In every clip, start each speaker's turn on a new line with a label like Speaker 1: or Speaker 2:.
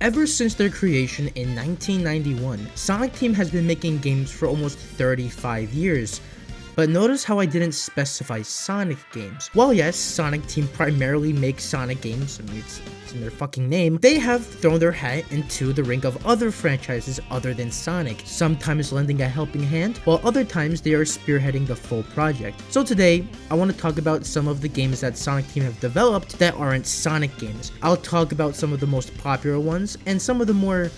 Speaker 1: Ever since their creation in 1991, Sonic Team has been making games for almost 35 years. But notice how I didn't specify Sonic games. While yes, Sonic Team primarily makes Sonic games, I mean it's in their fucking name, they have thrown their hat into the ring of other franchises other than Sonic, sometimes lending a helping hand, while other times they are spearheading the full project. So today, I want to talk about some of the games that Sonic Team have developed that aren't Sonic games. I'll talk about some of the most popular ones and some of the more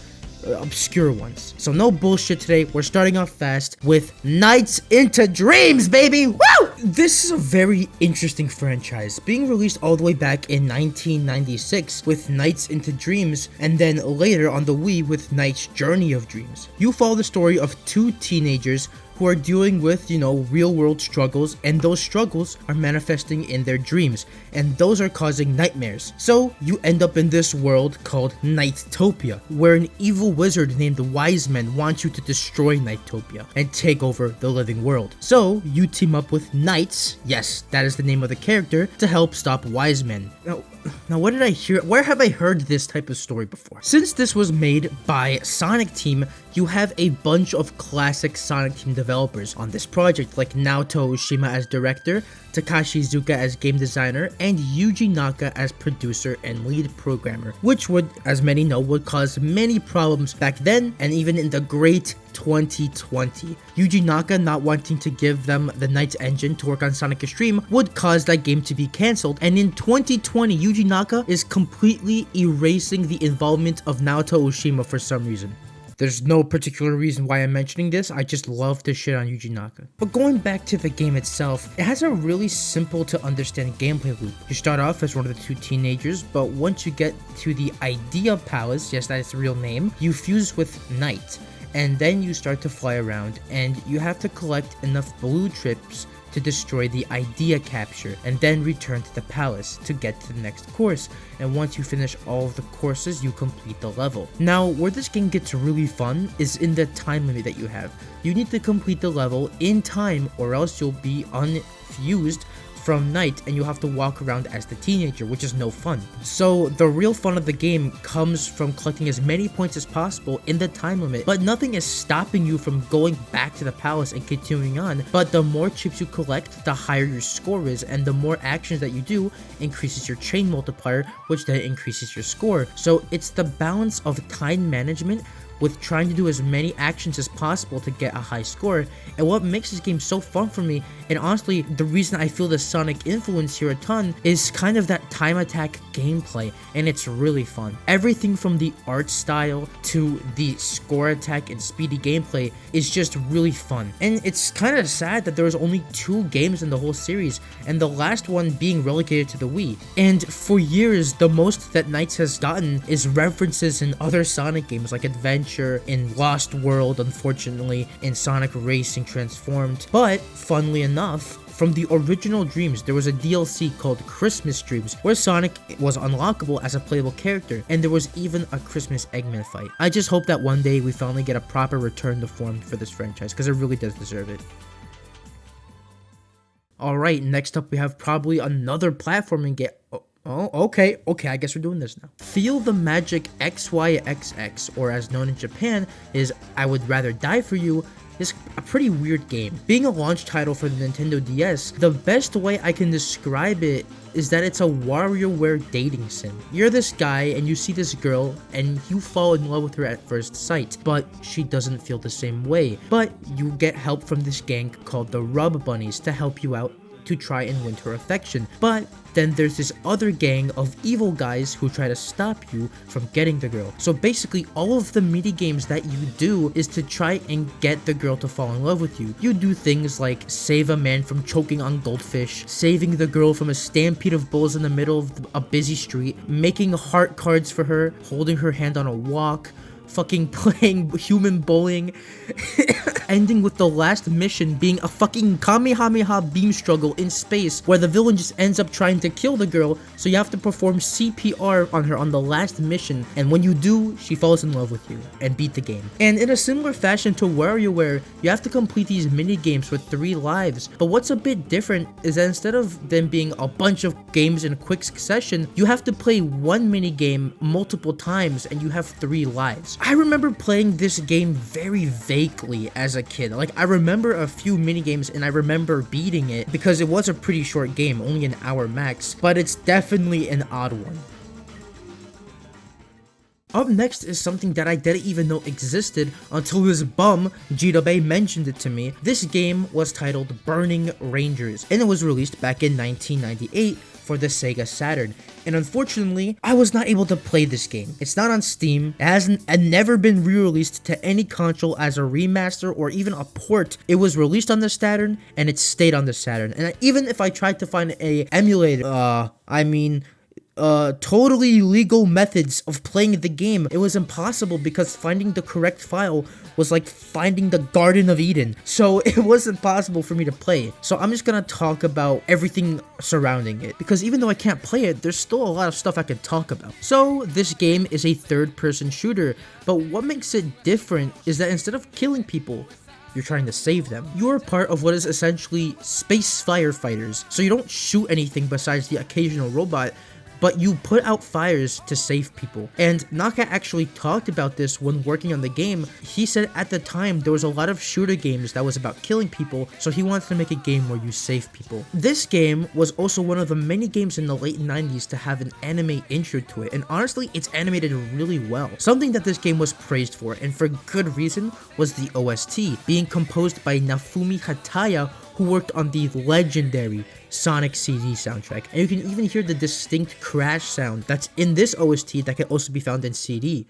Speaker 1: obscure ones. So no bullshit today. We're starting off fast with Nights into Dreams, baby! Woo! This is a very interesting franchise, being released all the way back in 1996 with Nights into Dreams, and then later on the Wii with Nights Journey of Dreams. You follow the story of two teenagers who are dealing with, real world struggles, and those struggles are manifesting in their dreams, and those are causing nightmares. So you end up in this world called Nightopia, where an evil wizard named Wiseman wants you to destroy Nightopia and take over the living world. So you team up with Knights, yes, that is the name of the character, to help stop Wiseman. Now what did I hear? Where have I heard this type of story before? Since this was made by Sonic Team, you have a bunch of classic Sonic Team developers on this project, like Naoto Oshima as director, Takashi Iizuka as game designer, and Yuji Naka as producer and lead programmer, which would, as many know, would cause many problems back then and even in the great 2020. Yuji Naka not wanting to give them the Knights engine to work on Sonic Extreme would cause that game to be cancelled, and in 2020 Yuji Naka is completely erasing the involvement of Naoto Oshima for some reason. There's no particular reason why I'm mentioning this, I just love to shit on Yuji Naka. But going back to the game itself, it has a really simple to understand gameplay loop. You start off as one of the two teenagers, but once you get to the Idea Palace, yes that is the real name, you fuse with Knight, and then you start to fly around, and you have to collect enough blue trips to destroy the idea capture, and then return to the palace to get to the next course, and once you finish all of the courses you complete the level. Now where this game gets really fun is in the time limit that you have. You need to complete the level in time or else you'll be unfused from Night and you have to walk around as the teenager, which is no fun. So the real fun of the game comes from collecting as many points as possible in the time limit, but nothing is stopping you from going back to the palace and continuing on. But the more chips you collect, the higher your score is, and the more actions that you do increases your chain multiplier, which then increases your score. So it's the balance of time management with trying to do as many actions as possible to get a high score, and what makes this game so fun for me, and honestly the reason I feel the Sonic influence here a ton, is kind of that time attack gameplay, and it's really fun. Everything from the art style to the score attack and speedy gameplay is just really fun, and it's kind of sad that there was only 2 games in the whole series, and the last one being relegated to the Wii. And for years the most that Knights has gotten is references in other Sonic games like Adventure, in Lost World, unfortunately, in Sonic Racing Transformed. But funnily enough, from the original Dreams, there was a DLC called Christmas Dreams, where Sonic was unlockable as a playable character, and there was even a Christmas Eggman fight. I just hope that one day we finally get a proper return to form for this franchise, because it really does deserve it. Alright, next up we have probably another platforming game. Oh, okay, I guess we're doing this now. Feel the Magic XYXX, or as known in Japan is I Would Rather Die For You, is a pretty weird game. Being a launch title for the Nintendo DS, the best way I can describe it is that it's a WarioWare dating sim. You're this guy and you see this girl and you fall in love with her at first sight, but she doesn't feel the same way. But you get help from this gang called the Rub Bunnies to help you out to try and win her affection. But then there's this other gang of evil guys who try to stop you from getting the girl. So basically all of the mini games that you do is to try and get the girl to fall in love with you. You do things like save a man from choking on goldfish, saving the girl from a stampede of bulls in the middle of a busy street, making heart cards for her, holding her hand on a walk, fucking playing human bowling, ending with the last mission being a fucking Kamehameha beam struggle in space where the villain just ends up trying to kill the girl, so you have to perform CPR on her on the last mission, and when you do, she falls in love with you and beat the game. And in a similar fashion to WarioWare, you have to complete these mini games with 3 lives, but what's a bit different is that instead of them being a bunch of games in quick succession, you have to play one mini game multiple times and you have 3 lives. I remember playing this game very vaguely as a kid. Like, I remember a few mini games and I remember beating it because it was a pretty short game, only an hour max, but it's definitely an odd one. Up next is something that I didn't even know existed until this bum, Jitobei, mentioned it to me. This game was titled Burning Rangers, and it was released back in 1998 for the Sega Saturn. And unfortunately, I was not able to play this game. It's not on Steam, it hasn't and never been re-released to any console as a remaster or even a port. It was released on the Saturn, and it stayed on the Saturn. And even if I tried to find a emulator, totally legal methods of playing the game, it was impossible because finding the correct file was like finding the Garden of Eden. So it wasn't possible for me to play. So I'm just gonna talk about everything surrounding it, because even though I can't play it, there's still a lot of stuff I could talk about. So this game is a third-person shooter, but what makes it different is that instead of killing people, you're trying to save them. You're part of what is essentially space firefighters. So you don't shoot anything besides the occasional robot, but you put out fires to save people. And Naka actually talked about this when working on the game. He said at the time there was a lot of shooter games that was about killing people, so he wanted to make a game where you save people. This game was also one of the many games in the late 90s to have an anime intro to it, and honestly, it's animated really well. Something that this game was praised for, and for good reason, was the OST, being composed by Naofumi Hataya, who worked on the legendary Sonic CD soundtrack. And you can even hear the distinct crash sound that's in this OST that can also be found in CD.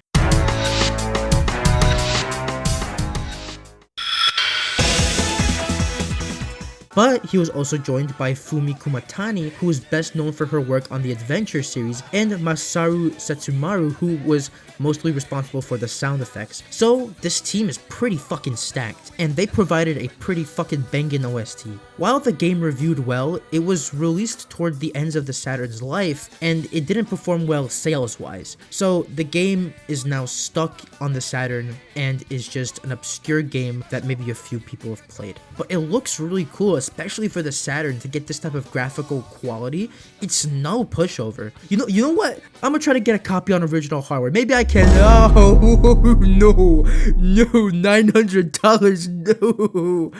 Speaker 1: But he was also joined by Fumi Kumatani, who is best known for her work on the Adventure series, and Masaru Setsumaru, who was mostly responsible for the sound effects. So this team is pretty fucking stacked, and they provided a pretty fucking bangin' OST. While the game reviewed well, it was released toward the ends of the Saturn's life, and it didn't perform well sales-wise. So the game is now stuck on the Saturn, and is just an obscure game that maybe a few people have played. But it looks really cool, especially for the Saturn, to get this type of graphical quality. It's no pushover. You know what? I'm gonna try to get a copy on original hardware. Maybe I can. Oh, no, $900, no.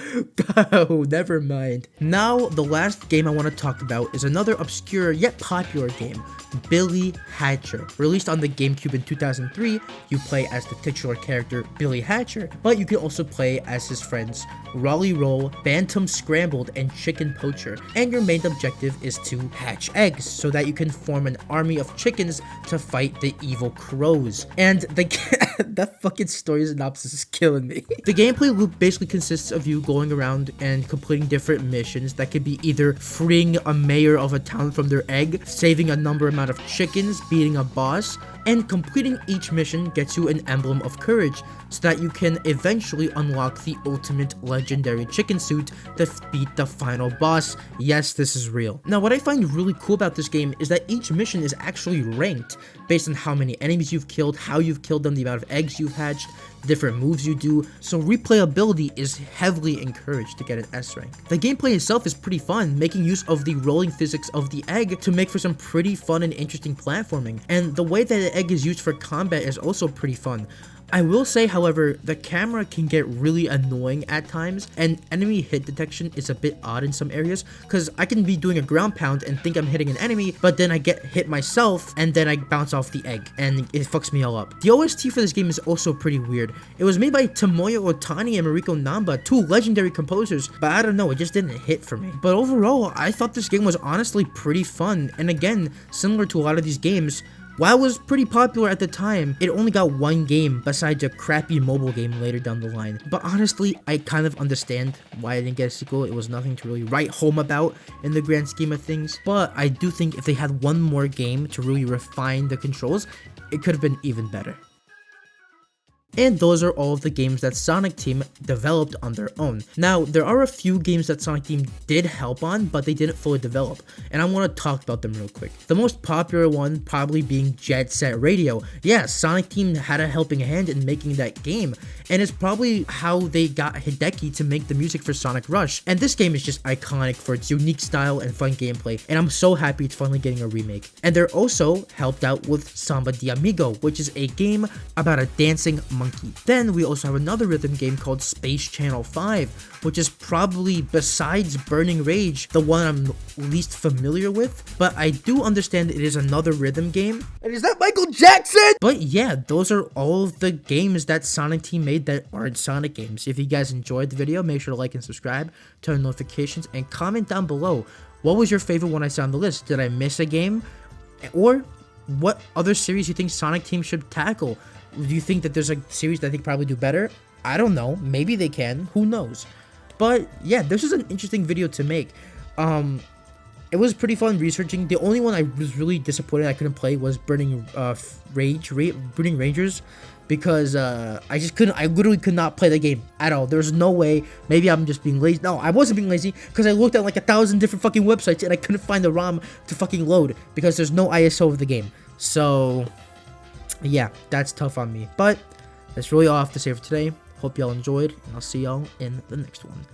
Speaker 1: Oh, never mind. Now, the last game I want to talk about is another obscure yet popular game, Billy Hatcher. Released on the GameCube in 2003, you play as the titular character Billy Hatcher, but you can also play as his friends Rolly Roll, Bantam Scrambled, and Chicken Poacher, and your main objective is to hatch eggs so that you can form an army of chickens to fight the evil crows. And that fucking story synopsis is killing me. The gameplay loop basically consists of you going around and completing different missions that could be either freeing a mayor of a town from their egg, saving a number amount of chickens, beating a boss, and completing each mission gets you an emblem of courage so that you can eventually unlock the ultimate legendary chicken suit to beat the final boss. Yes, this is real. Now, what I find really cool about this game is that each mission is actually ranked based on how many enemies you've killed, how you've killed them, the amount of eggs you've hatched, the different moves you do, so replayability is heavily encouraged to get an S rank. The gameplay itself is pretty fun, making use of the rolling physics of the egg to make for some pretty fun and interesting platforming, and the way that the egg is used for combat is also pretty fun. I will say, however, the camera can get really annoying at times, and enemy hit detection is a bit odd in some areas, because I can be doing a ground pound and think I'm hitting an enemy, but then I get hit myself, and then I bounce off the egg, and it fucks me all up. The OST for this game is also pretty weird. It was made by Tomoya Otani and Mariko Namba, two legendary composers, but I don't know, it just didn't hit for me. But overall, I thought this game was honestly pretty fun, and again, similar to a lot of these games, while it was pretty popular at the time, it only got one game besides a crappy mobile game later down the line. But honestly, I kind of understand why I didn't get a sequel. It was nothing to really write home about in the grand scheme of things. But I do think if they had one more game to really refine the controls, it could have been even better. And those are all of the games that Sonic Team developed on their own. Now, there are a few games that Sonic Team did help on, but they didn't fully develop, and I want to talk about them real quick. The most popular one probably being Jet Set Radio. Yeah, Sonic Team had a helping hand in making that game, and it's probably how they got Hideki to make the music for Sonic Rush. And this game is just iconic for its unique style and fun gameplay, and I'm so happy it's finally getting a remake. And they're also helped out with Samba de Amigo, which is a game about a dancing monkey. Then we also have another rhythm game called Space Channel 5, which is probably, besides Burning Rage, the one I'm least familiar with, but I do understand it is another rhythm game. And is that Michael Jackson? But yeah, those are all of the games that Sonic Team made that aren't Sonic games. If you guys enjoyed the video, make sure to like and subscribe, turn on notifications, and comment down below. What was your favorite one I saw on the list? Did I miss a game? Or what other series you think Sonic Team should tackle? Do you think that there's a series that they could probably do better? I don't know. Maybe they can. Who knows? But yeah, this is an interesting video to make. It was pretty fun researching. The only one I was really disappointed I couldn't play was Burning Rangers, because I just couldn't. I literally could not play the game at all. There's no way. Maybe I'm just being lazy. No, I wasn't being lazy, because I looked at like 1,000 different fucking websites and I couldn't find the ROM to fucking load because there's no ISO of the game. So yeah, that's tough on me. But that's really all I have to say for today. Hope y'all enjoyed, and I'll see y'all in the next one.